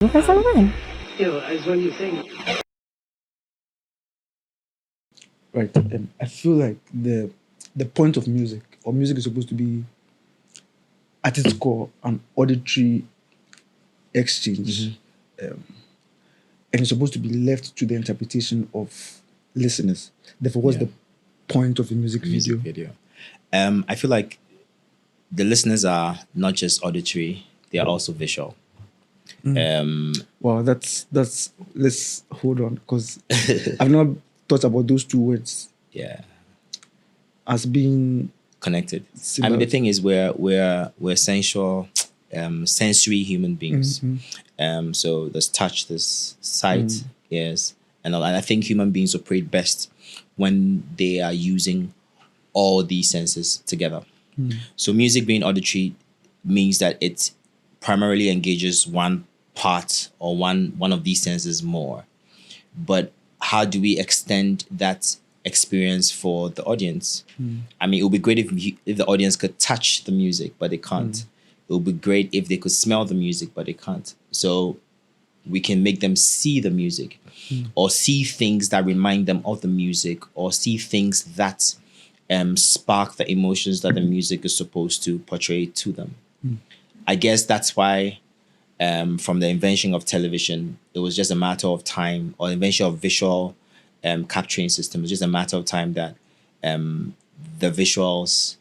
For someone. As what you think. Right. I feel like the point of music, or music, is supposed to be at its core an auditory exchange, and it's supposed to be left to the interpretation of listeners. Therefore, what's Yeah. the point of a music Music video? video. I feel like the listeners are not just auditory; they are also visual. Wow, that's let's hold on, because I've not thought about those two words Yeah, as being connected. I similar. mean, the thing is, we're sensual, sensory human beings. So there's touch, there's sight, ears, and all. And I think human beings operate best when they are using all these senses together. So music being auditory means that it primarily engages one part or one of these senses more. But how do we extend that experience for the audience? I mean, it would be great if the audience could touch the music, but they can't. It would be great if they could smell the music, but they can't. So we can make them see the music, or see things that remind them of the music, or see things that spark the emotions that the music is supposed to portray to them. I guess that's why from the invention of television, it was just a matter of time, or invention of visual capturing system. It's just a matter of time that the visuals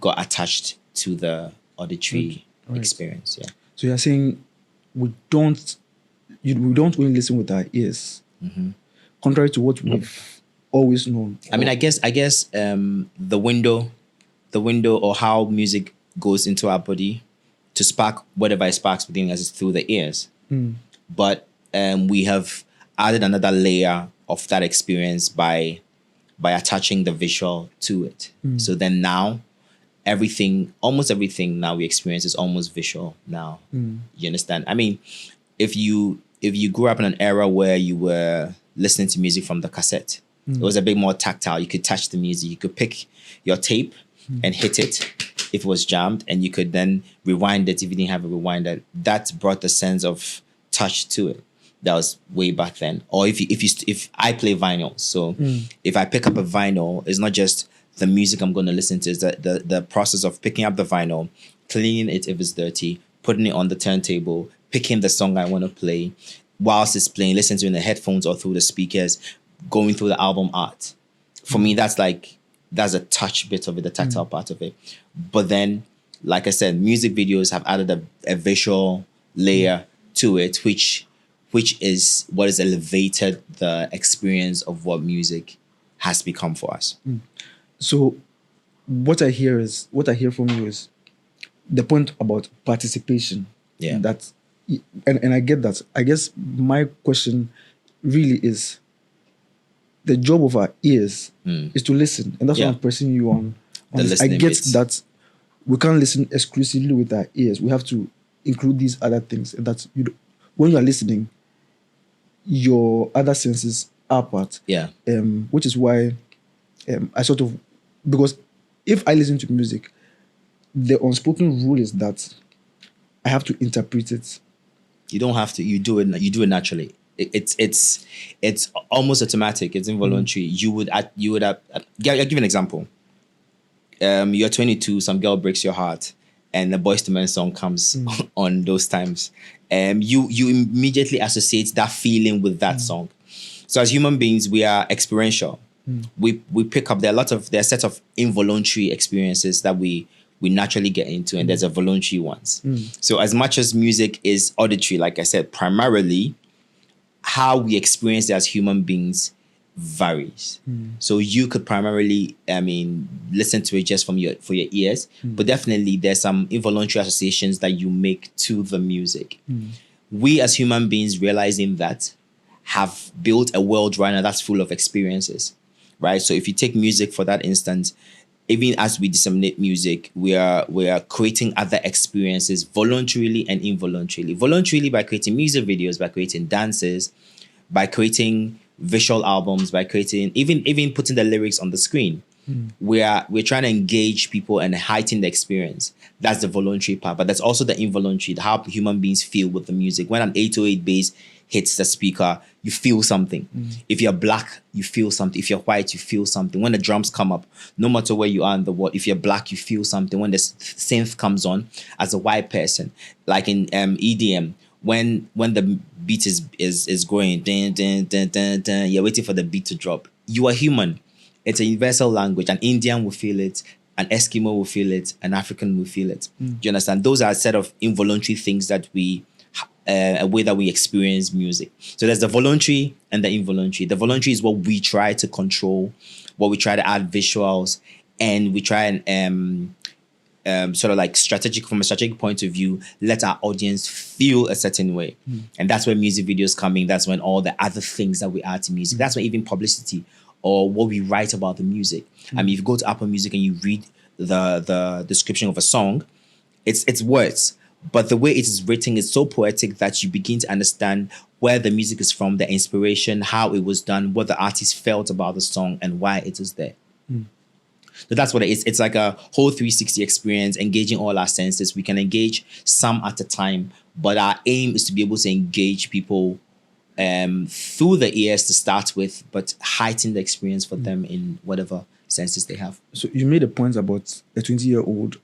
got attached to the auditory experience. Yeah. So you're saying we don't only listen with our ears, contrary to what we've always known. I mean, I guess the window or how music goes into our body to spark whatever it sparks within us is through the ears. But we have added another layer of that experience by attaching the visual to it. So then now almost everything now we experience is almost visual now. You understand? I mean, if you grew up in an era where you were listening to music from the cassette, it was a bit more tactile. You could touch the music. You could pick your tape and hit it if it was jammed, and you could then rewind it if you didn't have a rewinder. That brought the sense of touch to it. That was way back then. Or if I play vinyl, so if I pick up a vinyl, it's not just the music I'm going to listen to. It's the process of picking up the vinyl, cleaning it if it's dirty, putting it on the turntable, picking the song I want to play, whilst it's playing, listening to it in the headphones or through the speakers, going through the album art. For me, that's a touch bit of it, the tactile part of it. But then, like I said, music videos have added a visual layer to it, which is what has elevated the experience of what music has become for us. So what I hear from you is the point about participation. Yeah. That, and I get that. I guess my question really is, the job of our ears is to listen, and that's Yeah. what I'm pressing you on. The this. I listening get bits. that we can't listen exclusively with our ears. We have to include these other things, and that when you are listening, your other senses are part. Yeah. Which is why I sort of, because if I listen to music, the unspoken rule is that I have to interpret it. You don't have to. You do it naturally. It's almost automatic. It's involuntary. You would have. I'll give an example. You're 22. Some girl breaks your heart, and the Boyz II Men song comes on those times. You immediately associate that feeling with that song. So as human beings, we are experiential. We pick up. There are a set of involuntary experiences that we naturally get into, and there's a voluntary ones. So as much as music is auditory, like I said, primarily how we experience it as human beings varies. So you could primarily, listen to it just for your ears, but definitely there's some involuntary associations that you make to the music. We as human beings, realizing that, have built a world right now that's full of experiences, right? So if you take music for that instance, even as we disseminate music, we are creating other experiences voluntarily and involuntarily. Voluntarily by creating music videos, by creating dances, by creating visual albums, by creating even putting the lyrics on the screen. we're trying to engage people and heighten the experience. That's the voluntary part. But that's also the involuntary, how human beings feel with the music. When an 808 bass hits the speaker, you feel something. If you're black, you feel something. If you're white, you feel something. When the drums come up, no matter where you are in the world, if you're black, you feel something. When the synth comes on, as a white person, like in EDM, when the beat is going, dun, dun, dun, dun, dun, you're waiting for the beat to drop. You are human. It's a universal language. An Indian will feel it. An Eskimo will feel it. An African will feel it. Do you understand? Those are a set of involuntary things that a way that we experience music. So there's the voluntary and the involuntary. The voluntary is what we try to control, what we try to add visuals, and we try and sort of like from a strategic point of view, let our audience feel a certain way. And that's where music videos come in. That's when all the other things that we add to music. That's when even publicity or what we write about the music. I mean, if you go to Apple Music and you read the description of a song, it's words. But the way it is written is so poetic that you begin to understand where the music is from, the inspiration, how it was done, what the artist felt about the song, and why it is there. So that's what it is. It's like a whole 360 experience, engaging all our senses. We can engage some at a time, but our aim is to be able to engage people through the ears to start with, but heighten the experience for them in whatever senses they have. So you made a point about a 20-year-old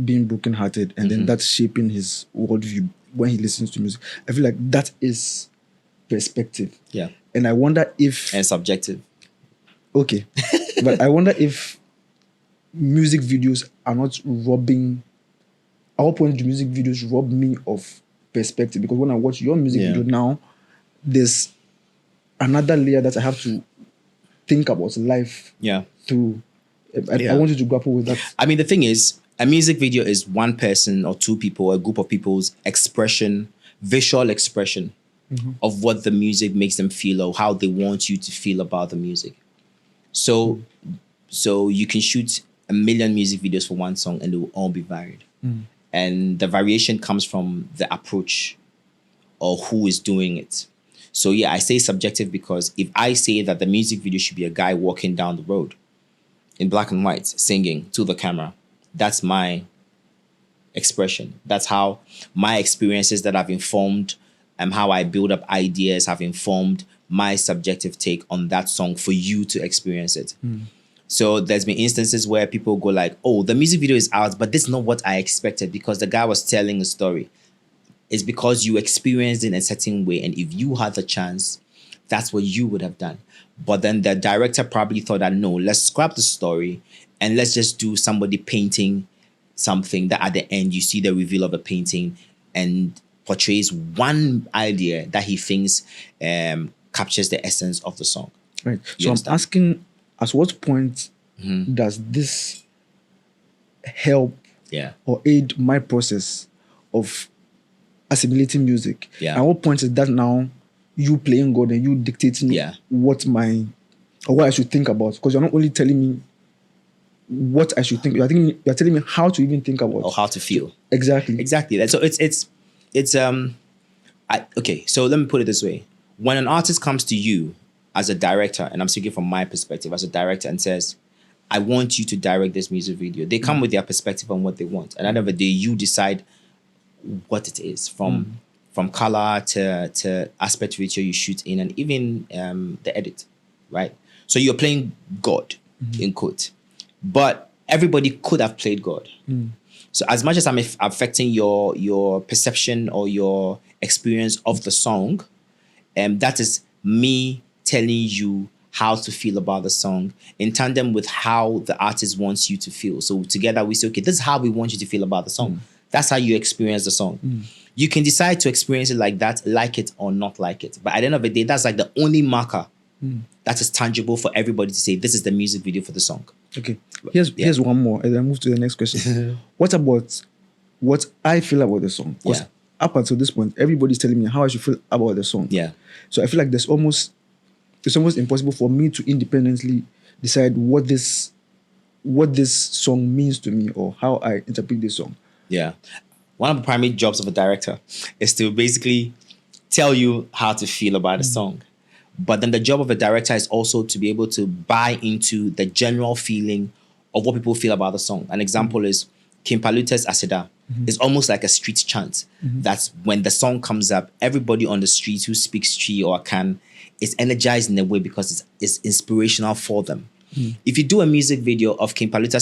being brokenhearted and then that's shaping his worldview when he listens to music. I feel like that is perspective. Yeah. And I wonder if... And subjective. Okay. But I wonder if music videos are not robbing... At what point do music videos rob me of perspective? Because when I watch your music video now, there's another layer that I have to think about life through. I want you to grapple with that. I mean, the thing is, a music video is one person or two people, a group of people's expression, visual expression of what the music makes them feel or how they want you to feel about the music. So you can shoot 1 million music videos for one song and they will all be varied. And the variation comes from the approach or who is doing it. So yeah, I say subjective because if I say that the music video should be a guy walking down the road in black and white, singing to the camera, that's my expression. That's how my experiences that have informed and how I build up ideas have informed my subjective take on that song for you to experience it. So there's been instances where people go like, oh, the music video is out, but this is not what I expected because the guy was telling a story. It's because you experienced it in a certain way. And if you had the chance, that's what you would have done. But then the director probably thought that, no, let's scrap the story and let's just do somebody painting something that at the end you see the reveal of a painting and portrays one idea that he thinks captures the essence of the song. Right. So I'm asking, at what point does this help or aid my process of assimilating music? At what point is that now you playing God and you dictating what I should think about? Because you're not only telling me what I should think, you're telling me how to even think about or how to feel. Exactly. So it's okay. So let me put it this way: when an artist comes to you as a director, and I'm speaking from my perspective as a director, and says, "I want you to direct this music video," they come with their perspective on what they want, and at the end of the day, you decide what it is from color to aspect ratio you shoot in, and even the edit, right? So you're playing God in quote, but everybody could have played God. So as much as I'm affecting your perception or your experience of the song, that is me telling you how to feel about the song in tandem with how the artist wants you to feel. So together we say, okay, this is how we want you to feel about the song. That's how you experience the song. You can decide to experience it like that, like it or not like it. But at the end of the day, that's like the only marker that is tangible for everybody to say, this is the music video for the song. Okay. Here's one more, and then move to the next question. What about what I feel about the song? Because up until this point, everybody's telling me how I should feel about the song. So I feel like it's almost impossible for me to independently decide what this song means to me or how I interpret this song. One of the primary jobs of a director is to basically tell you how to feel about a song. But then the job of a director is also to be able to buy into the general feeling of what people feel about the song. An example is Kim Palute's Asida. It's almost like a street chant. That's when the song comes up, everybody on the street who speaks Twi or Kan is energized in a way because it's inspirational for them. If you do a music video of Kim Paluta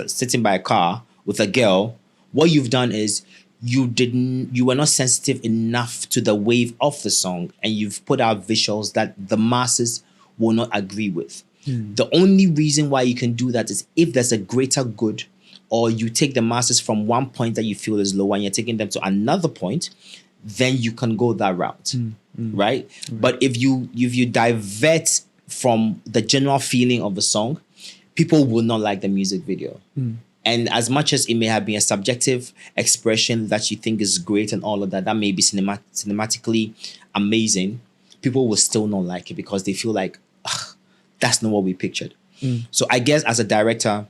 sitting by a car with a girl, what you've done is you were not sensitive enough to the wave of the song, and you've put out visuals that the masses will not agree with. The only reason why you can do that is if there's a greater good, or you take the masses from one point that you feel is low and you're taking them to another point, then you can go that route, right? But if you divert from the general feeling of the song, people will not like the music video. And as much as it may have been a subjective expression that you think is great and all of that, that may be cinematically amazing, people will still not like it because they feel like, that's not what we pictured. So I guess as a director,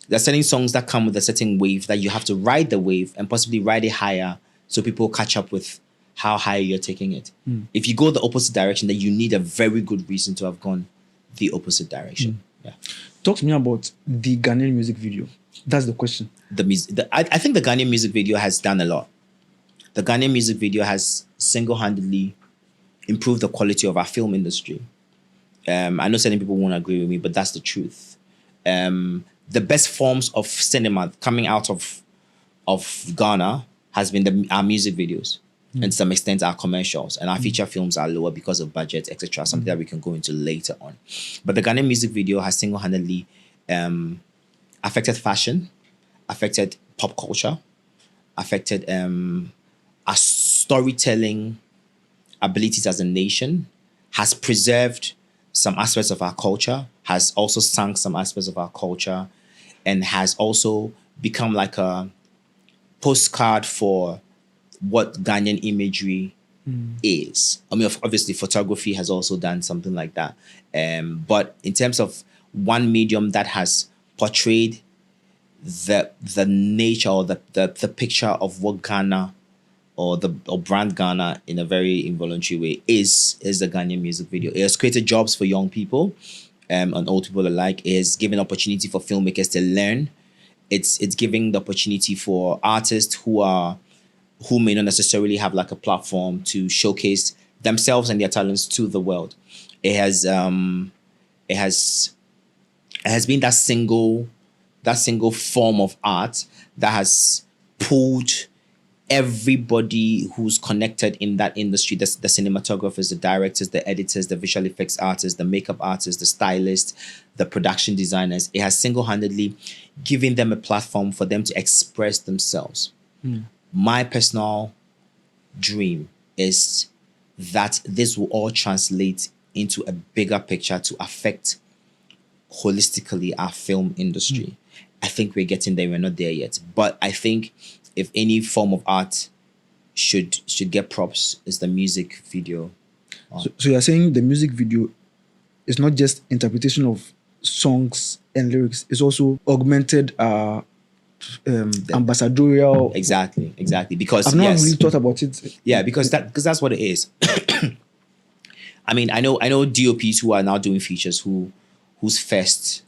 there are certain songs that come with a certain wave that you have to ride the wave and possibly ride it higher so people catch up with how high you're taking it. If you go the opposite direction, then you need a very good reason to have gone the opposite direction. Yeah. Talk to me about the Ghanaian music video. That's the question. I think the Ghanaian music video has done a lot. The Ghanaian music video has single-handedly improved the quality of our film industry. I know certain people won't agree with me, but that's the truth. The best forms of cinema coming out of Ghana has been our music videos, and to some extent our commercials, and our feature films are lower because of budget, etc. Something that we can go into later on. But the Ghanaian music video has single-handedly affected fashion, affected pop culture, affected our storytelling abilities as a nation, has preserved some aspects of our culture, has also sunk some aspects of our culture, and has also become like a postcard for what Ghanaian imagery is. I mean, obviously, photography has also done something like that. But in terms of one medium that has portrayed the nature or the picture of what Ghana or brand Ghana in a very involuntary way is the Ghanaian music video. It has created jobs for young people and old people alike. It has given opportunity for filmmakers to learn. It's giving the opportunity for artists who may not necessarily have like a platform to showcase themselves and their talents to the world. It has been that single form of art that has pulled everybody who's connected in that industry, the cinematographers, the directors, the editors, the visual effects artists, the makeup artists, the stylists, the production designers. It has single-handedly given them a platform for them to express themselves. My personal dream is that this will all translate into a bigger picture to affect holistically our film industry. I think we're getting there. We're not there yet. But I think if any form of art should get props, is the music video. So you're saying the music video is not just interpretation of songs and lyrics, it's also augmented ambassadorial. Exactly. Because I've not really thought about it. Yeah, because that's what it is. I mean, I know DOPs who are now doing features whose first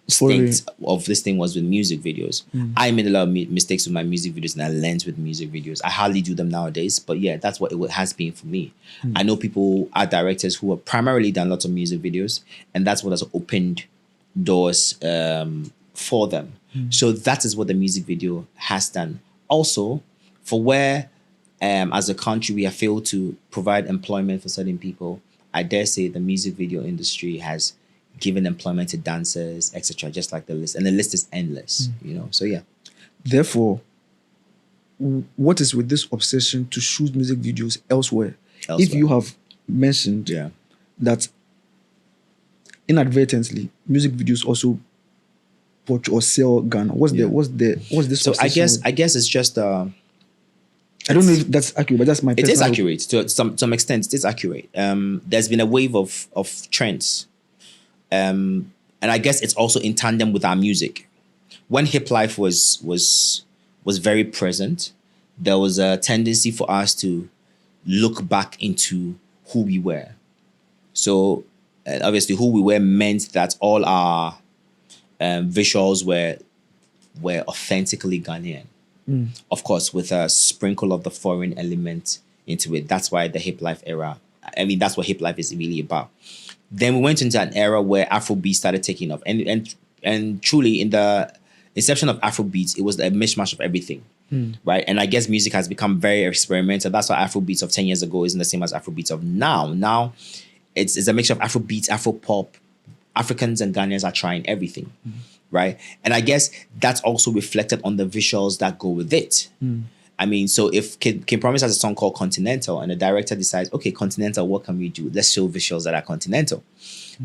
state of this thing was with music videos. I made a lot of mistakes with my music videos, and I learned with music videos. I hardly do them nowadays, but yeah, that's what it has been for me. I know people are directors who have primarily done lots of music videos, and that's what has opened doors for them. So that is what the music video has done. Also, for where as a country we have failed to provide employment for certain people, I dare say the music video industry has given employment to dancers, etc., just like the list. And the list is endless, So yeah. Therefore, what is with this obsession to shoot music videos elsewhere? If you have mentioned that inadvertently music videos also portray or sell Ghana, what's this? So I guess it's just I don't know if that's accurate, but that's my personal. It is accurate to some extent. It is accurate. There's been a wave of trends. And I guess it's also in tandem with our music. When hip life was very present, there was a tendency for us to look back into who we were. So obviously, who we were meant that all our visuals were authentically Ghanaian. Of course, with a sprinkle of the foreign element into it. That's why the hip life era. I mean, that's what hip life is really about. Then we went into an era where Afrobeat started taking off, and truly in the inception of Afrobeat, it was a mishmash of everything, right? And I guess music has become very experimental. That's why Afrobeats of 10 years ago isn't the same as Afrobeats of now. Now, it's a mixture of Afrobeats, Afropop. Africans and Ghanaians are trying everything, right? And I guess that's also reflected on the visuals that go with it. I mean, so if King Promise has a song called Continental and the director decides, okay, Continental, what can we do? Let's show visuals that are continental.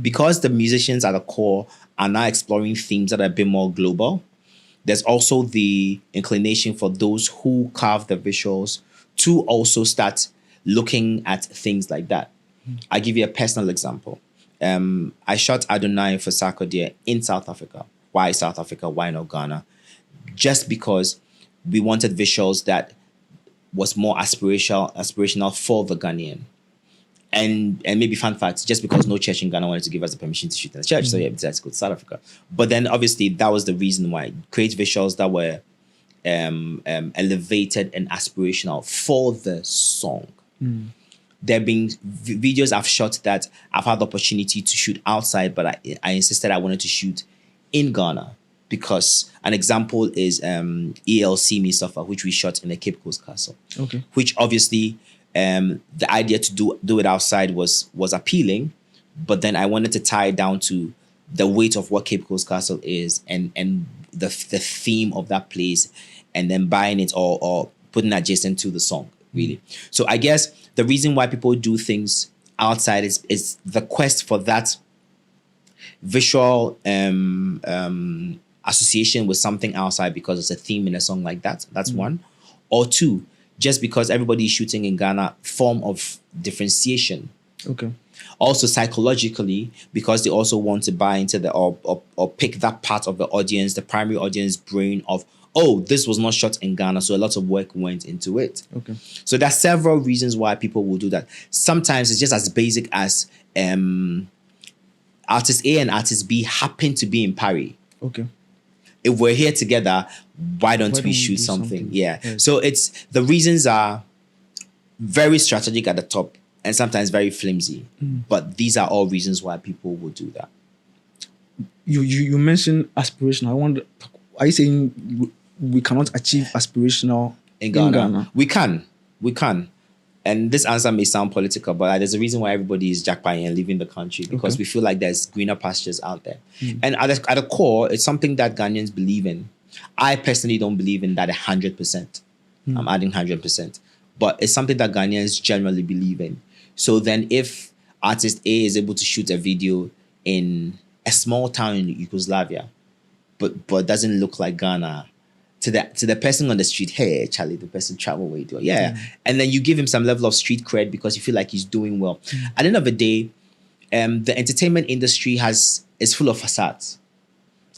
Because the musicians at the core are now exploring themes that are a bit more global, there's also the inclination for those who carve the visuals to also start looking at things like that. I give you a personal example. I shot Adonai for Sarkodie in South Africa. Why South Africa? Why not Ghana? Just because we wanted visuals that was more aspirational for the Ghanaian. And maybe fun facts, just because no church in Ghana wanted to give us the permission to shoot in the church, so yeah, we decided to go to South Africa. But then obviously that was the reason why. Create visuals that were elevated and aspirational for the song. There have been videos I've shot that I've had the opportunity to shoot outside, but I insisted I wanted to shoot in Ghana, because an example is ELC Mustafa, which we shot in the Cape Coast Castle. Okay. Which obviously the idea to do it outside was appealing, but then I wanted to tie it down to the weight of what Cape Coast Castle is and the theme of that place, and then buying it or putting adjacent to the song, really. So I guess the reason why people do things outside is the quest for that visual association with something outside because it's a theme in a song like that. That's one. Or two, just because everybody is shooting in Ghana, form of differentiation. Okay. Also psychologically, because they also want to buy into the or pick that part of the audience, the primary audience brain of, oh, this was not shot in Ghana, so a lot of work went into it. Okay. So there's several reasons why people will do that. Sometimes it's just as basic as artist A and artist B happen to be in Paris. Okay. If we're here together, why don't we shoot something? Yeah. Right. So the reasons are very strategic at the top and sometimes very flimsy. But these are all reasons why people will do that. You mentioned aspiration. I wonder, are you saying we cannot achieve aspirational in Ghana? We can. And this answer may sound political, but there's a reason why everybody is jackpotting and leaving the country, because we feel like there's greener pastures out there. And at the core, it's something that Ghanaians believe in. I personally don't believe in that 100%. I'm adding 100%. But it's something that Ghanaians generally believe in. So then if artist A is able to shoot a video in a small town in Yugoslavia, but doesn't look like Ghana, to the person on the street, hey, Charlie, the person travel way do. Yeah. And then you give him some level of street cred because you feel like he's doing well. At the end of the day, the entertainment industry is full of facades.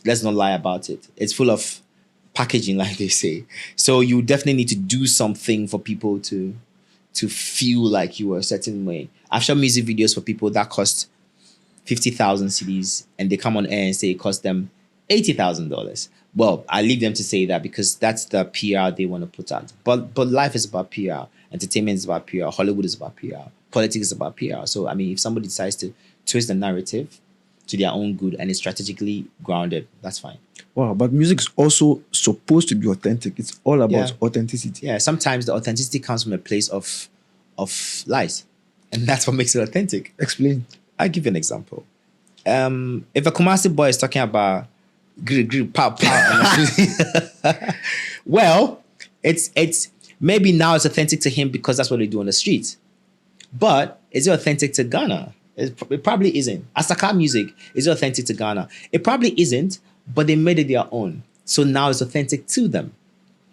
Let's not lie about it. It's full of packaging, like they say. So you definitely need to do something for people to feel like you are a certain way. I've shot music videos for people that cost 50,000 cedis, and they come on air and say it cost them $80,000. Well, I leave them to say that because that's the PR they want to put out. But life is about PR. Entertainment is about PR. Hollywood is about PR. Politics is about PR. So, I mean, if somebody decides to twist the narrative to their own good and is strategically grounded, that's fine. Wow, but music is also supposed to be authentic. It's all about authenticity. Yeah, sometimes the authenticity comes from a place of lies. And that's what makes it authentic. Explain. I'll give you an example. If a Kumasi boy is talking about well, it's maybe now it's authentic to him because that's what they do on the streets. But is it authentic to Ghana? It probably isn't. Asaka music, is it authentic to Ghana? It probably isn't, but they made it their own. So now it's authentic to them.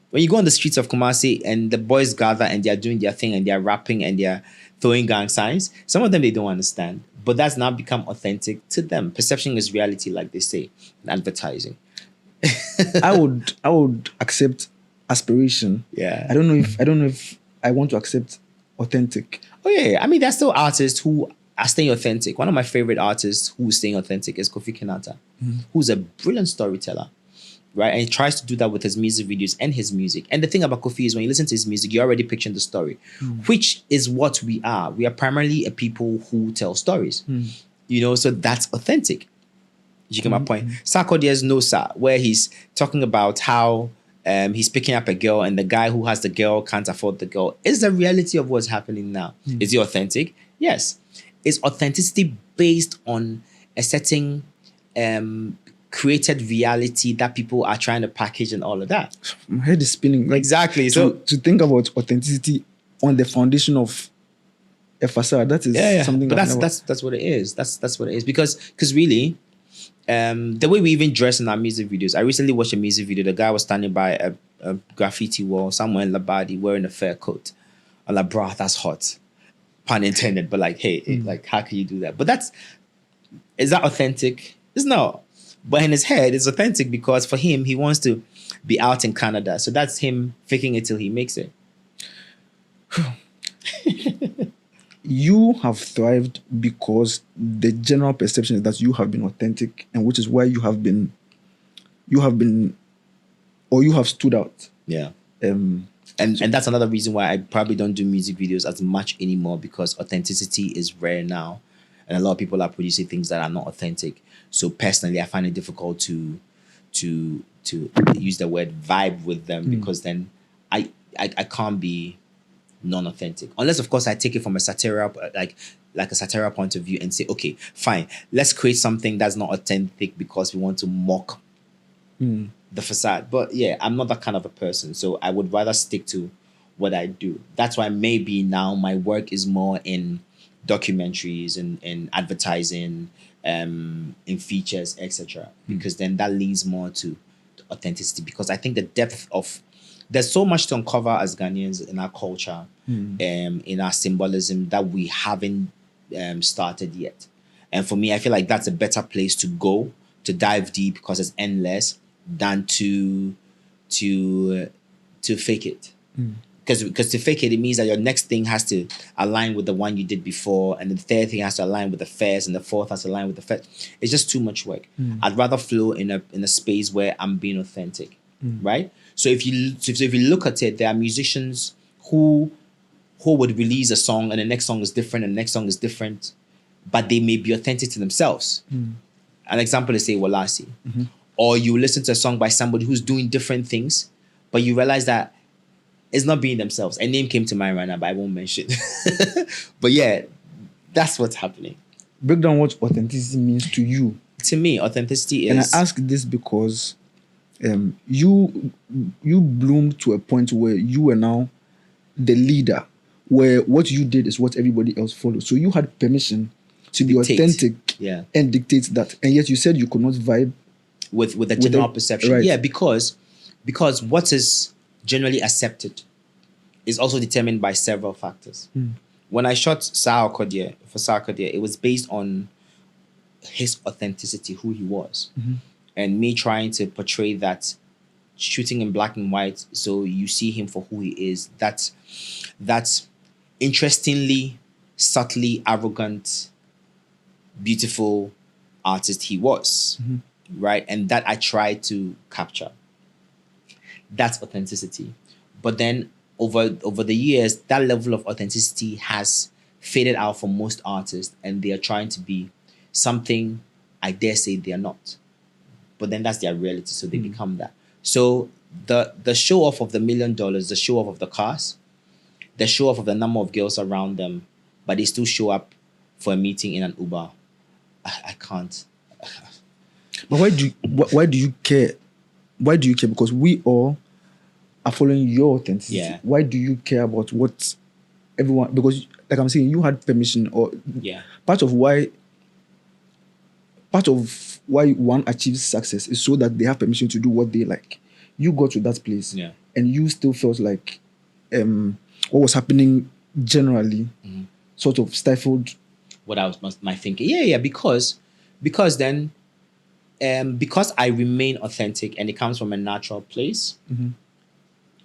When you go on the streets of Kumasi and the boys gather and they're doing their thing and they're rapping and they're throwing gang signs, some of them they don't understand. But that's now become authentic to them. Perception is reality, like they say in advertising. I would accept aspiration. Yeah. I don't know if I want to accept authentic. Oh yeah. I mean, there's still artists who staying authentic. One of my favorite artists who's staying authentic is Kofi Kinata, who's a brilliant storyteller, right? And he tries to do that with his music videos and his music. And the thing about Kofi is when you listen to his music, you're already picturing the story, which is what we are. We are primarily a people who tell stories, you know, so that's authentic. You get my point? Sarkodie's No Sa, where he's talking about how he's picking up a girl and the guy who has the girl can't afford the girl. Is the reality of what's happening now. Is it authentic? Yes. Is authenticity based on a certain created reality that people are trying to package and all of that? My head is spinning. Like, Exactly. So to think about authenticity on the foundation of a facade, that is something. But that's what it is. That's what it is. Because really, the way we even dress in our music videos. I recently watched a music video. The guy was standing by a graffiti wall somewhere in Labadi wearing a fur coat. I'm like, bro, that's hot. Pun intended. But like, hey, like, how can you do that? But is that authentic? It's not. But in his head, it's authentic because for him, he wants to be out in Canada. So that's him faking it till he makes it. You have thrived because the general perception is that you have been authentic, and which is why you have stood out. Yeah. And that's another reason why I probably don't do music videos as much anymore, because authenticity is rare now. And a lot of people are producing things that are not authentic. So personally, I find it difficult to use the word vibe with them, because then I can't be non-authentic, unless of course I take it from a satirical, like a satirical point of view and say, okay, fine, let's create something that's not authentic because we want to mock the facade. But yeah, I'm not that kind of a person, so I would rather stick to what I do. That's why maybe now my work is more in documentaries and advertising, in features, etc. Because then that leans more to authenticity, because I think the depth of there's so much to uncover as Ghanaians in our culture, in our symbolism, that we haven't started yet. And for me, I feel like that's a better place to go to dive deep, because it's endless, than to fake it. Because to fake it, it means that your next thing has to align with the one you did before, and the third thing has to align with the first, and the fourth has to align with the first. It's just too much work. I'd rather flow in a space where I'm being authentic, right? So if you look at it, there are musicians who would release a song and the next song is different and the next song is different, but they may be authentic to themselves. An example is, say, Walasi. Or you listen to a song by somebody who's doing different things, but you realize that it's not being themselves. A name came to mind right now, but I won't mention. But yeah, that's what's happening. Break down what authenticity means to you. To me, authenticity is... And I ask this because you bloomed to a point where you were now the leader, where what you did is what everybody else followed. So you had permission to be authentic and dictate that. And yet you said you could not vibe with the general perception. Right. Yeah, because what is generally accepted is also determined by several factors. When I shot Sarkodie, it was based on his authenticity, who he was. And me trying to portray that, shooting in black and white, so you see him for who he is. That's interestingly, subtly arrogant, beautiful artist he was, right? And that I tried to capture. That's authenticity. But then over the years, that level of authenticity has faded out for most artists, and they are trying to be something I dare say they are not. But then that's their reality, so they become that. So the show off of the $1 million, the show off of the cars, the show off of the number of girls around them, but they still show up for a meeting in an Uber. I can't. But why do you care? Why do you care? Because we all are following your authenticity. Yeah. Why do you care about what everyone? Because like I'm saying, you had permission, or part of why one achieves success is so that they have permission to do what they like. You got to that place, and you still felt like what was happening generally sort of stifled what I was my thinking. Because then because I remain authentic and it comes from a natural place,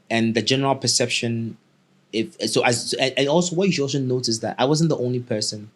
and the general perception, and also what you should also notice that I wasn't the only person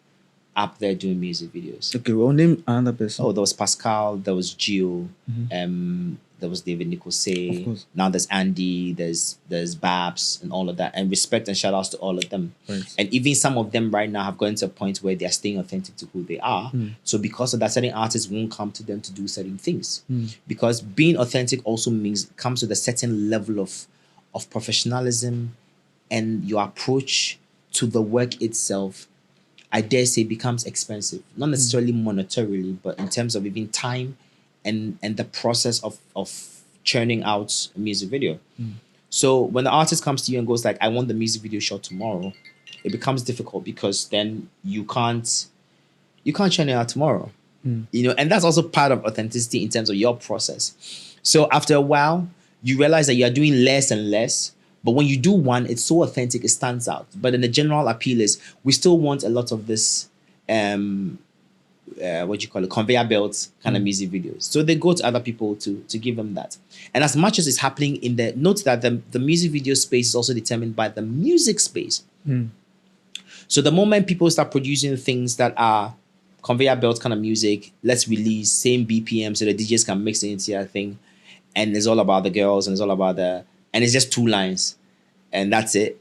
up there doing music videos. Okay, well, name another person. Oh, there was Pascal, there was Gio, Mm-hmm. there was David Of Nicholse. course. Now there's Andy, there's Babs and all of that. And respect and shout outs to all of them. Right. And even some of them right now have gotten to a point where they're staying authentic to who they are. So because of that, certain artists won't come to them to do certain things. Because being authentic also comes with a certain level of professionalism, and your approach to the work itself, I dare say, becomes expensive. Not necessarily monetarily, but in terms of even time and the process of churning out a music video. So when the artist comes to you and goes like, I want the music video shot tomorrow, it becomes difficult because then you can't churn it out tomorrow. You know, and that's also part of authenticity in terms of your process. So after a while, you realize that you are doing less and less. But when you do one, it's so authentic, it stands out. But then the general appeal is we still want a lot of this, conveyor belt kind of music videos. So they go to other people to give them that. And as much as it's happening note that the music video space is also determined by the music space. So the moment people start producing things that are conveyor belt kind of music, let's release same BPM so the DJs can mix it into their thing. And it's all about the girls and it's all about and it's just 2 lines and that's it.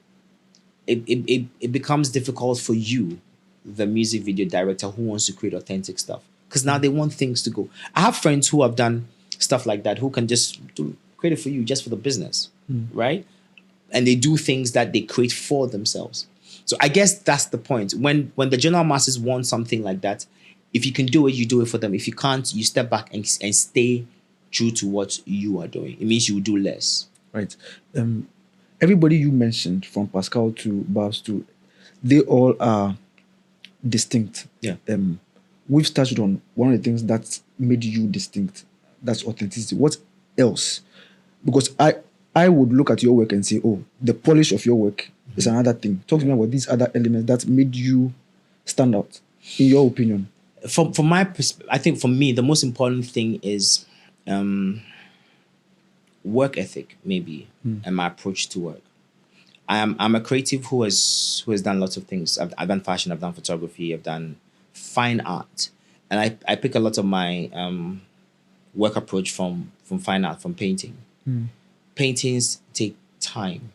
It becomes difficult for you, the music video director who wants to create authentic stuff, because now they want things to go. I have friends who have done stuff like that, who can just create it for you just for the business, right? And they do things that they create for themselves. So I guess that's the point. When the general masses want something like that, if you can do it, you do it for them. If you can't, you step back and stay true to what you are doing. It means you will do less. Right. Everybody you mentioned, from Pascal to Babs to, they all are distinct. Yeah. We've touched on one of the things that made you distinct. That's authenticity. What else? Because I would look at your work and say, oh, the polish of your work is another thing. Talk to me about these other elements that made you stand out, in your opinion. From my perspective, I think for me, the most important thing is work ethic, maybe, and my approach to work. I'm a creative who has done lots of things. I've done fashion, I've done photography, I've done fine art, and I pick a lot of my work approach from fine art, from painting. Paintings take time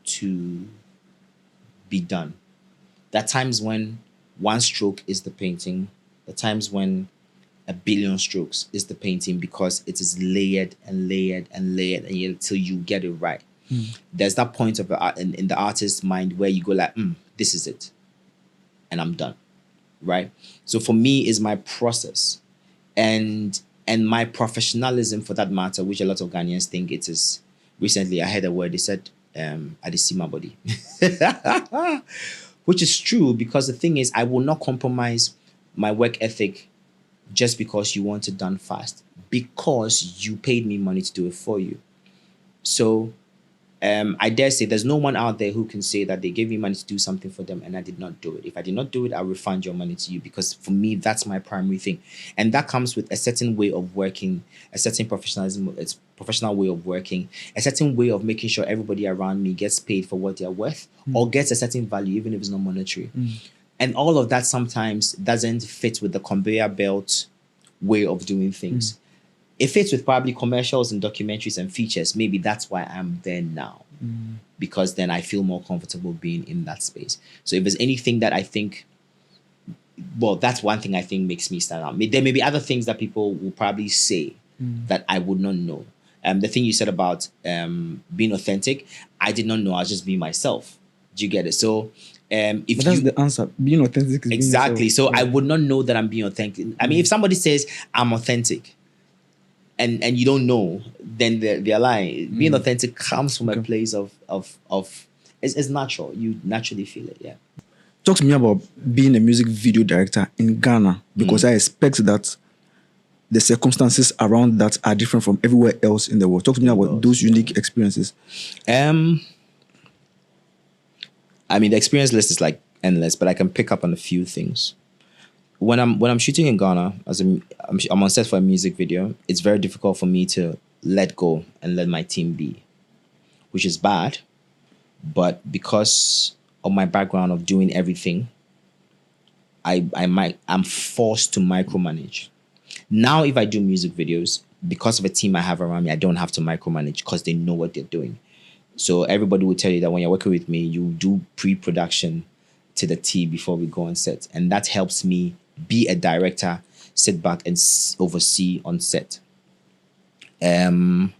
to be done. There are times when 1 stroke is the painting. There are times when 1 billion strokes is the painting, because it is layered and layered and layered until you get it right. There's that point of in the artist's mind where you go like, this is it, and I'm done, right? So for me, is my process and my professionalism, for that matter, which a lot of Ghanaians think it is. Recently, I heard a word, they said, I did see my body. Which is true, because the thing is, I will not compromise my work ethic just because you want it done fast, because you paid me money to do it for you. So I dare say there's no one out there who can say that they gave me money to do something for them and I did not do it. If I did not do it, I'll refund your money to you, because for me, that's my primary thing. And that comes with a certain way of working, a certain professionalism, it's professional way of working, a certain way of making sure everybody around me gets paid for what they're worth, or gets a certain value, even if it's not monetary. And all of that sometimes doesn't fit with the conveyor belt way of doing things. It fits with probably commercials and documentaries and features. Maybe that's why I'm there now, because then I feel more comfortable being in that space. So if there's anything that I think, well, that's one thing I think makes me stand out. There may be other things that people will probably say that I would not know. The thing you said about being authentic, I did not know. I was just being myself. Do you get it? So if but that's the answer. Being authentic is exactly. being So yourself. I would not know that I'm being authentic. I mean, if somebody says I'm authentic, and you don't know, then they're lying. Being authentic comes from a place of it's natural. You naturally feel it. Yeah. Talk to me about being a music video director in Ghana, because I expect that the circumstances around that are different from everywhere else in the world. Talk to me about those unique experiences. I mean, the experience list is like endless, but I can pick up on a few things. When I'm shooting in Ghana, I'm on set for a music video, it's very difficult for me to let go and let my team be, which is bad. But because of my background of doing everything, I'm forced to micromanage. Now, if I do music videos, because of a team I have around me, I don't have to micromanage because they know what they're doing. So everybody will tell you that when you're working with me, you do pre-production to the T before we go on set. And that helps me be a director, sit back and oversee on set. But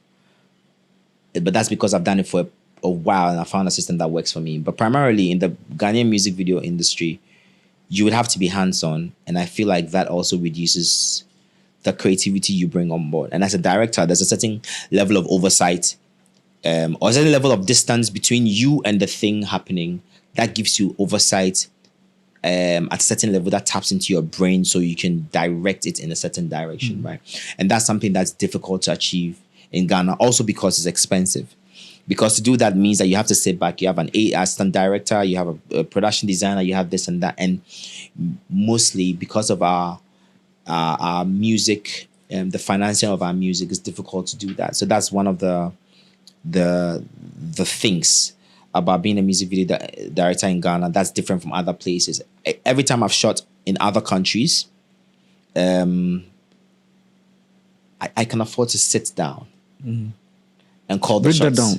that's because I've done it for a while and I found a system that works for me. But primarily in the Ghanaian music video industry, you would have to be hands-on. And I feel like that also reduces the creativity you bring on board. And as a director, there's a certain level of oversight or a certain level of distance between you and the thing happening that gives you oversight at a certain level that taps into your brain so you can direct it in a certain direction, right? And that's something that's difficult to achieve in Ghana, also because it's expensive. Because to do that means that you have to sit back, you have an assistant director, you have a production designer, you have this and that. And mostly because of our music, the financing of our music is difficult to do that. So that's one of the things about being a music video director in Ghana that's different from other places. Every time I've shot in other countries, I can afford to sit down and call the shots. Break that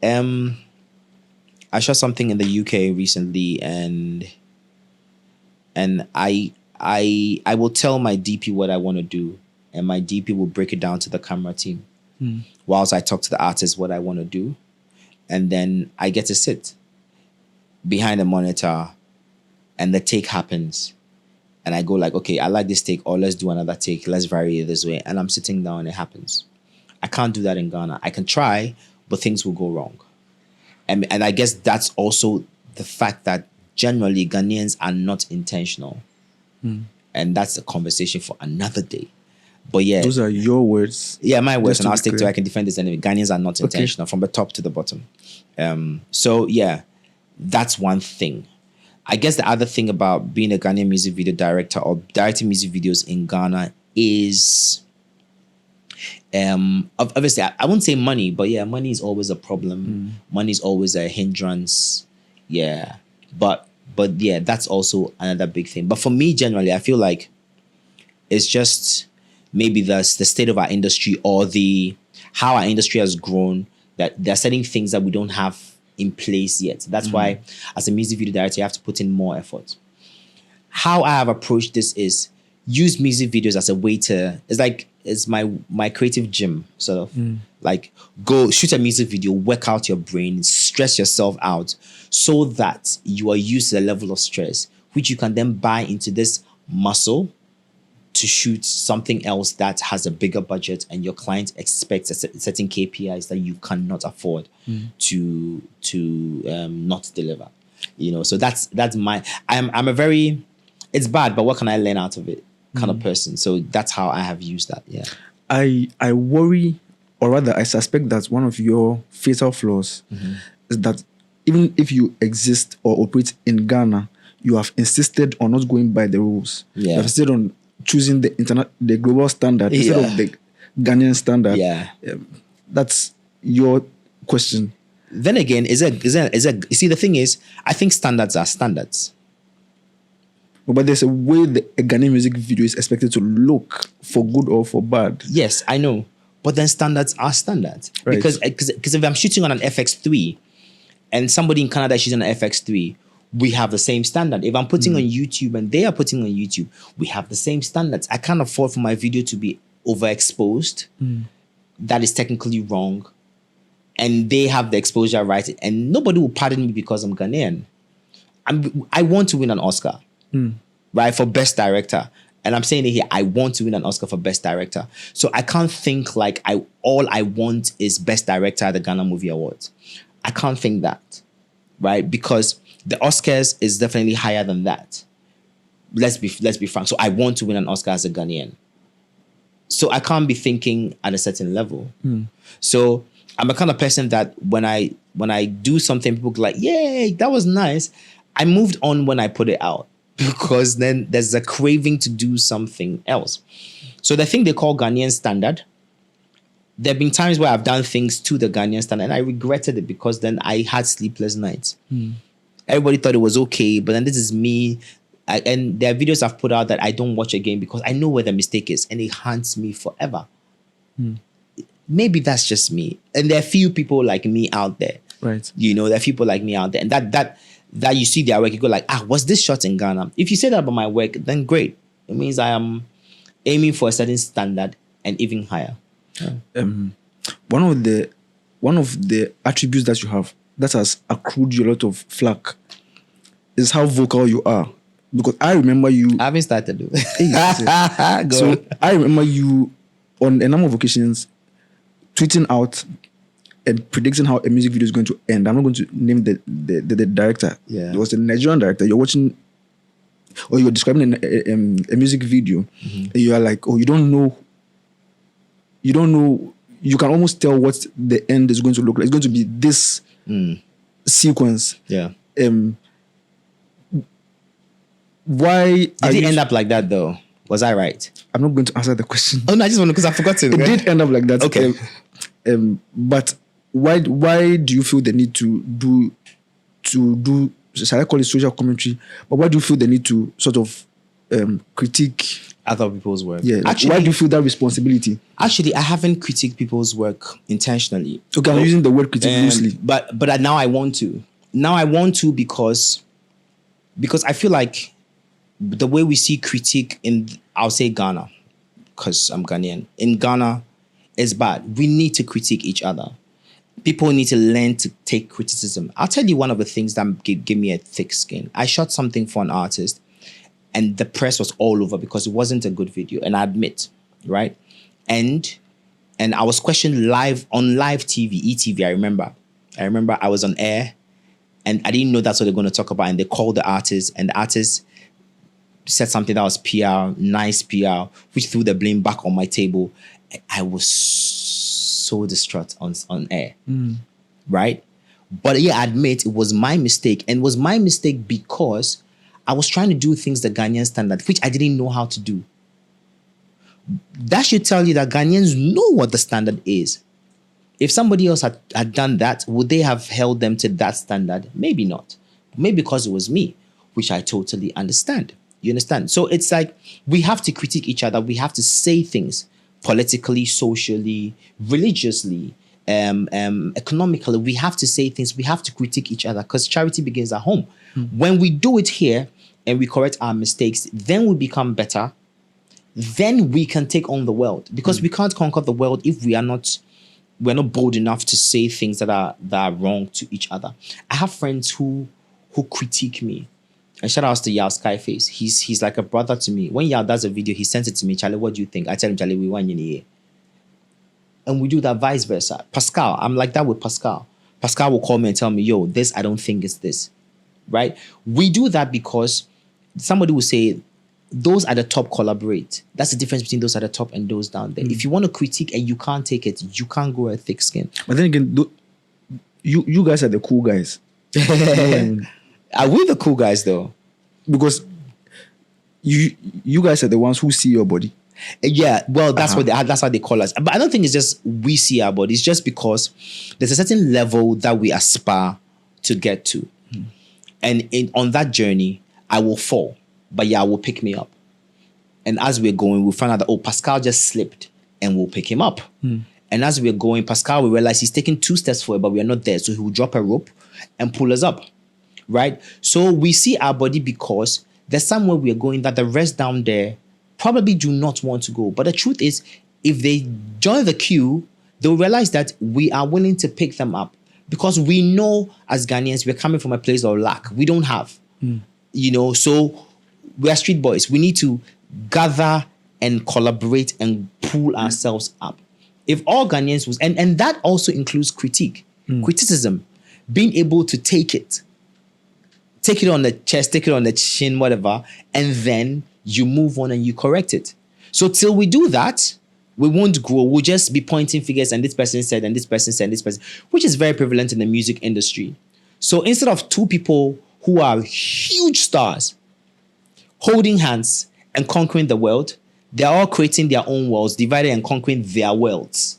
down. I shot something in the UK recently, and I will tell my DP what I want to do, and my DP will break it down to the camera team, whilst I talk to the artist what I want to do, and then I get to sit behind the monitor, and the take happens, and I go like, okay, I like this take, or let's do another take, let's vary it this way, and I'm sitting down and it happens. I can't do that in Ghana. I can try, but things will go wrong. And I guess that's also the fact that generally Ghanaians are not intentional. And that's a conversation for another day. But yeah. Those are your words. Yeah, my words, and I'll stick to it. I can defend this anyway. Ghanaians are not intentional from the top to the bottom. So yeah, that's one thing. I guess the other thing about being a Ghanaian music video director or directing music videos in Ghana is... obviously I wouldn't say money, but yeah, money is always a problem. Money is always a hindrance. Yeah. But yeah, that's also another big thing. But for me, generally, I feel like it's just maybe the state of our industry or how our industry has grown, that there are certain things that we don't have in place yet. That's why as a music video director, you have to put in more effort. How I have approached this is use music videos as a way to, it's my creative gym, sort of. Like, go shoot a music video, work out your brain, stress yourself out so that you are used to the level of stress, which you can then buy into this muscle to shoot something else that has a bigger budget and your client expects certain KPIs that you cannot afford to not deliver. So that's I'm a very, it's bad, but what can I learn out of it kind of person. So that's how I have used that. Yeah. I worry, or rather I suspect that one of your fatal flaws is that even if you exist or operate in Ghana, you have insisted on not going by the rules. You have insisted on choosing the global standard instead of the Ghanaian standard. That's your question. Then again, you see, the thing is, I think standards are standards. But there's a way a Ghanaian music video is expected to look, for good or for bad. Yes, I know. But then standards are standards. Right. Because if I'm shooting on an FX3 and somebody in Canada is shooting on an FX3, we have the same standard. If I'm putting on YouTube and they are putting on YouTube, we have the same standards. I can't afford for my video to be overexposed. That is technically wrong. And they have the exposure right. And nobody will pardon me because I'm Ghanaian. I want to win an Oscar. Right, for Best Director. And I'm saying it here, I want to win an Oscar for Best Director. So I can't think like all I want is Best Director at the Ghana Movie Awards. I can't think that, right? Because the Oscars is definitely higher than that. Let's be frank. So I want to win an Oscar as a Ghanaian. So I can't be thinking at a certain level. So I'm a kind of person that when I do something, people go like, yay, that was nice. I moved on when I put it out. Because then there's a craving to do something else. So the thing they call Ghanaian standard, there have been times where I've done things to the Ghanaian standard and I regretted it because then I had sleepless nights. Everybody thought it was okay, but then this is me and there are videos I've put out that I don't watch again because I know where the mistake is, and it haunts me forever. Maybe that's just me, and there are few people like me out there. Right. You know, there are people like me out there, and that you see their work, you go like, was this shot in Ghana? If you say that about my work, then great. It means I am aiming for a certain standard and even higher. One of the attributes that you have that has accrued you a lot of flack is how vocal you are. Because I remember you. I haven't started though. So I remember you on a number of occasions tweeting out and predicting how a music video is going to end. I'm not going to name the director. Yeah. It was a Nigerian director. You're watching, or you're describing a music video, and you are like, oh, you don't know. You can almost tell what the end is going to look like. It's going to be this sequence. Yeah. Why did it end up like that though? Was I right? I'm not going to answer the question. Oh no, I just want to, because I forgot to. It did end up like that. Okay. But why do you feel the need to do shall I call it social commentary? But why do you feel the need to sort of critique other people's work? Yeah. Actually, why do you feel that responsibility? Actually, I haven't critiqued people's work intentionally. Okay, I'm using the word critique loosely. But now I want to. Now I want to because I feel like the way we see critique in, I'll say Ghana, because I'm Ghanaian. In Ghana, is bad. We need to critique each other. People need to learn to take criticism. I'll tell you one of the things that give me a thick skin. I shot something for an artist, and the press was all over because it wasn't a good video. And I admit, right? And I was questioned live on live TV, ETV. I remember I was on air, and I didn't know that's what they're going to talk about. And they called the artist, and the artist said something that was PR, nice PR, which threw the blame back on my table. I was so distraught on air, right? But yeah, I admit it was my mistake. And it was my mistake because I was trying to do things the Ghanaian standard, which I didn't know how to do. That should tell you that Ghanaians know what the standard is. If somebody else had done that, would they have held them to that standard? Maybe not. Maybe because it was me, which I totally understand. You understand? So it's like we have to critique each other. We have to say things politically, socially, religiously, economically. We have to say things. We have to critique each other because charity begins at home. When we do it here and we correct our mistakes, then we become better. Then we can take on the world, because we can't conquer the world if we're not bold enough to say things that are wrong to each other. I have friends who critique me. And shout out to Yao Skyface. He's like a brother to me. When Yao does a video, he sends it to me. Charlie, what do you think? I tell him, Charlie, we want you. And we do that vice versa. Pascal, I'm like that with Pascal. Pascal will call me and tell me, yo, this, I don't think it's this. Right? We do that because somebody will say, those at the top collaborate. That's the difference between those at the top and those down there. If you want to critique and you can't take it, you can't grow a thick skin. But then again, you guys are the cool guys. Are we the cool guys though? Because you guys are the ones who see your body. Yeah, well, that's that's how they call us. But I don't think it's just we see our bodies, just because there's a certain level that we aspire to get to. And on that journey, I will fall, but Yah will pick me up. And as we're going, we'll find out that, oh, Pascal just slipped, and we'll pick him up. And as we're going, Pascal will realize he's taking 2 steps forward, but we are not there. So he will drop a rope and pull us up. Right? So we see our body because there's somewhere we are going that the rest down there probably do not want to go. But the truth is, if they join the queue, they'll realize that we are willing to pick them up, because we know as Ghanaians, we're coming from a place of lack. We don't have, so we are street boys. We need to gather and collaborate and pull ourselves up. If all Ghanaians was, and that also includes criticism, being able to take it on the chest, take it on the chin, whatever, and then you move on and you correct it. So till we do that, we won't grow. We'll just be pointing figures, and this person said, and this person said, and this person, which is very prevalent in the music industry. So instead of 2 people who are huge stars holding hands and conquering the world, they're all creating their own worlds, divided and conquering their worlds.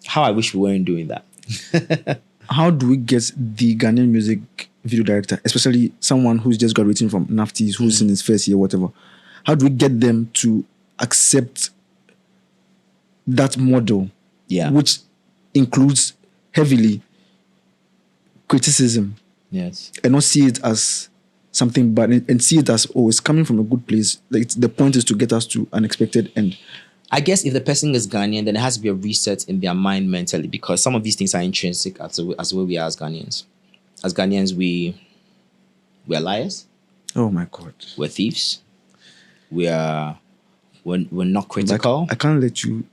How I wish we weren't doing that. How do we get the Ghanaian music video director, especially someone who's just graduating from NAFTIs, who's in his first year, whatever, how do we get them to accept that model, which includes heavily criticism, Yes. and not see it as something bad, and see it as, oh, it's coming from a good place. Like the point is to get us to an expected end. I guess if the person is Ghanaian, then it has to be a reset in their mind mentally, because some of these things are intrinsic as the way we are as Ghanaians. As Ghanaians, we're liars. Oh my God. We're thieves. We're not critical. I can't let you.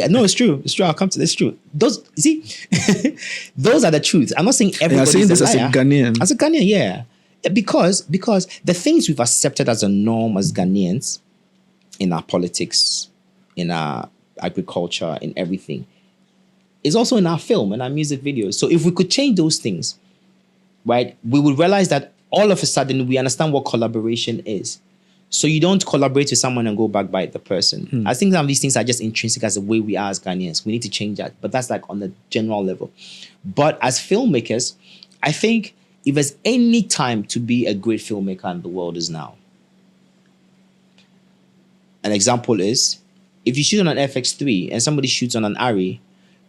No, it's true. It's true. I'll come to this. It's true. Those, you see, those are the truths. I'm not saying everybody. I'm saying this as a Ghanaian. As a Ghanaian, yeah. Because the things we've accepted as a norm as Ghanaians in our politics, in our agriculture, in everything, is also in our film and our music videos. So if we could change those things, right, we would realize that all of a sudden we understand what collaboration is. So you don't collaborate with someone and go backbite the person. I think some of these things are just intrinsic as the way we are as Ghanaians. We need to change that. But that's like on the general level. But as filmmakers, I think if there's any time to be a great filmmaker in the world is now. An example is, if you shoot on an FX3 and somebody shoots on an Arri,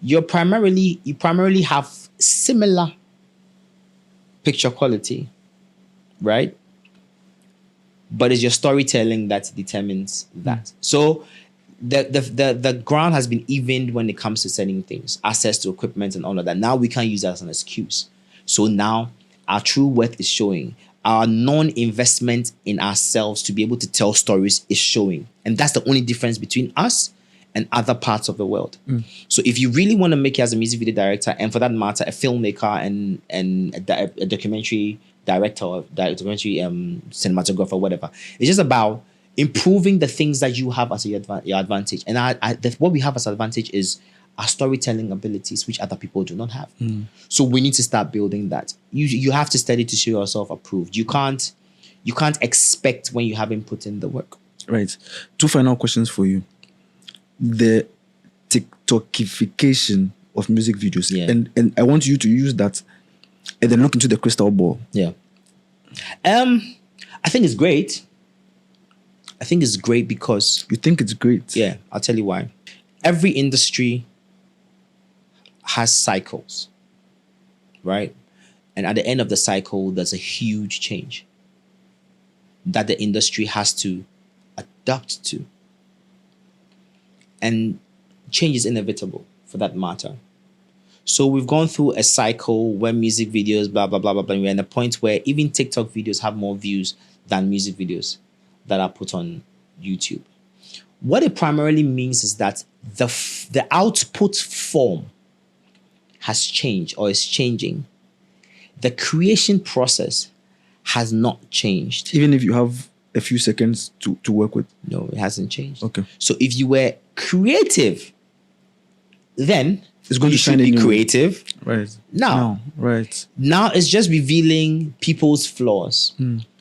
you primarily have similar picture quality, right? But it's your storytelling that determines that. So the ground has been evened when it comes to selling things, access to equipment and all of that. Now we can't use that as an excuse. So now our true worth is showing. Our non-investment in ourselves to be able to tell stories is showing. And that's the only difference between us and other parts of the world. So if you really want to make it as a music video director, and for that matter, a filmmaker and a documentary director, or documentary cinematographer, whatever, it's just about improving the things that you have as your advantage. And what we have as advantage is our storytelling abilities, which other people do not have. So we need to start building that. You have to study to show yourself approved. You can't expect when you haven't put in the work. Right. 2 final questions for you. The TikTokification of music videos. Yeah. And I want you to use that and then look into the crystal ball. Yeah. I think it's great. I think it's great because... You think it's great? Yeah, I'll tell you why. Every industry has cycles, right? And at the end of the cycle, there's a huge change that the industry has to adapt to. And change is inevitable for that matter. So we've gone through a cycle where music videos, blah, blah, blah, blah, blah. We're at a point where even TikTok videos have more views than music videos that are put on YouTube. What it primarily means is that the output form has changed or is changing. The creation process has not changed. Even if you have a few seconds to work with? No, it hasn't changed. Okay. So if you were creative, then it's going you to should be creative. Right. Now. Right. Now it's just revealing people's flaws,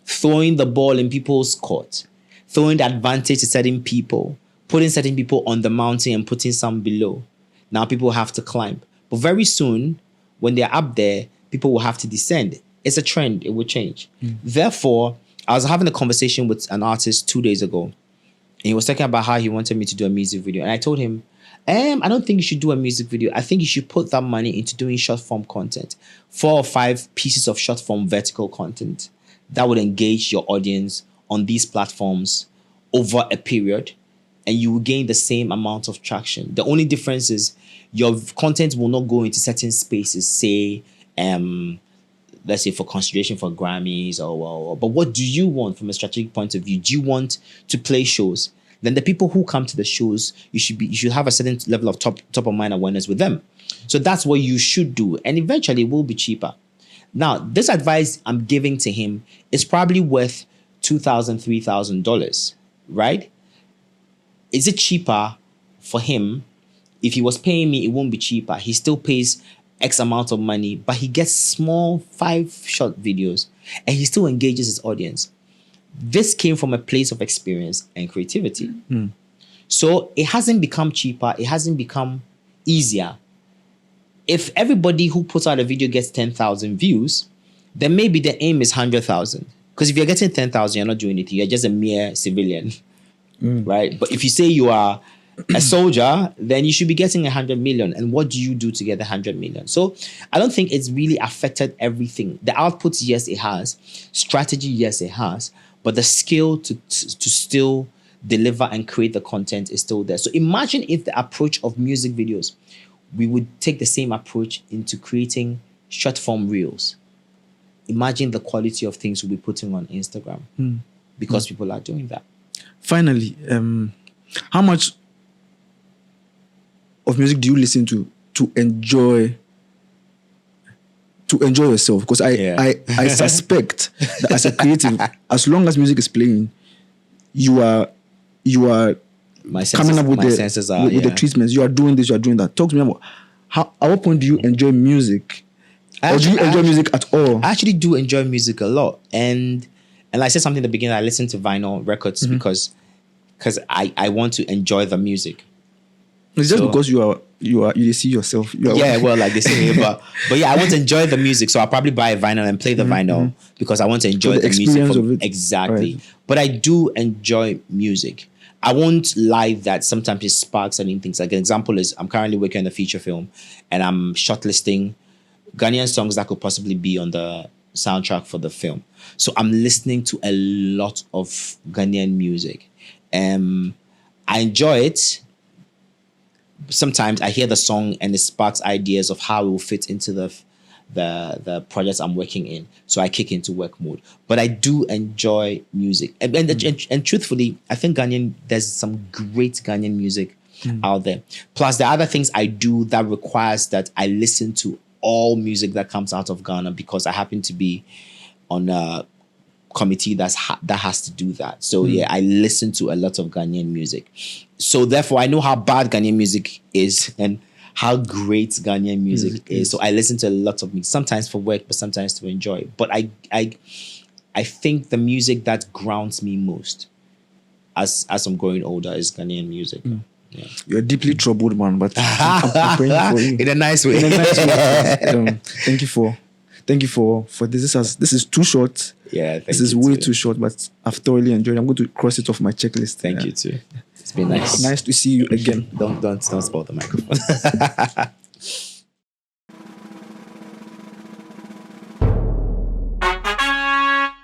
throwing the ball in people's court, throwing the advantage to certain people, putting certain people on the mountain and putting some below. Now people have to climb. But very soon, when they're up there, people will have to descend. It's a trend. It will change. Therefore, I was having a conversation with an artist 2 days ago. And he was talking about how he wanted me to do a music video. And I told him, I don't think you should do a music video. I think you should put that money into doing short form content. 4 or 5 pieces of short form vertical content that would engage your audience on these platforms over a period. And you will gain the same amount of traction. The only difference is your content will not go into certain spaces, say, let's say for consideration for Grammys but what do you want from a strategic point of view? Do you want to play shows? Then the people who come to the shows, you should have a certain level of top of mind awareness with them. So that's what you should do. And eventually it will be cheaper. Now, this advice I'm giving to him is probably worth $2,000, $3,000, right? Is it cheaper for him? If he was paying me, it won't be cheaper. He still pays X amount of money, but he gets small 5 short videos and he still engages his audience. This came from a place of experience and creativity. So it hasn't become cheaper. It hasn't become easier. If everybody who puts out a video gets 10,000 views, then maybe the aim is 100,000. Because if you're getting 10,000, you're not doing anything. You're just a mere civilian, right? But if you say you are a soldier, then you should be getting 100 million. And what do you do to get 100 million? So I don't think it's really affected everything. The outputs, yes, it has. Strategy, yes, it has. But the skill to still deliver and create the content is still there. So imagine if the approach of music videos, we would take the same approach into creating short form reels. Imagine the quality of things we'll be putting on Instagram because people are doing that. Finally, how much of music do you listen to enjoy yourself? Because I suspect that as a creative, as long as music is playing, you are coming up with the treatments. You are doing this, you are doing that. Talk to me about at what point do you enjoy music? Or do you enjoy music at all? I actually do enjoy music a lot. And I said something in the beginning, I listen to vinyl records because I want to enjoy the music. It's just because you see yourself. Well, like they say, but yeah, I want to enjoy the music. So I'll probably buy a vinyl and play the vinyl because I want to enjoy the music. Of it. Exactly. Right. But I do enjoy music. I won't lie that sometimes it sparks certain things. Like an example is I'm currently working on a feature film and I'm shortlisting Ghanaian songs that could possibly be on the soundtrack for the film. So I'm listening to a lot of Ghanaian music. I enjoy it. Sometimes I hear the song and it sparks ideas of how it will fit into the projects I'm working in. So I kick into work mode. But I do enjoy music. And truthfully, I think there's some great Ghanaian music out there. Plus, there are other things I do that requires that I listen to all music that comes out of Ghana because I happen to be on a committee that has to do that. So I listen to a lot of Ghanaian music. So therefore, I know how bad Ghanaian music is and how great Ghanaian music is. So I listen to a lot of music, sometimes for work, but sometimes to enjoy. But I think the music that grounds me most as I'm growing older is Ghanaian music. Yeah. You're a deeply troubled man, but I'm praying for you. In a nice way. Thank you for this. This is too short. Yeah, this is way too short, but I've thoroughly enjoyed it. I'm going to cross it off my checklist. Thank you too. It's been nice. Nice to see you again. Don't spoil the microphone.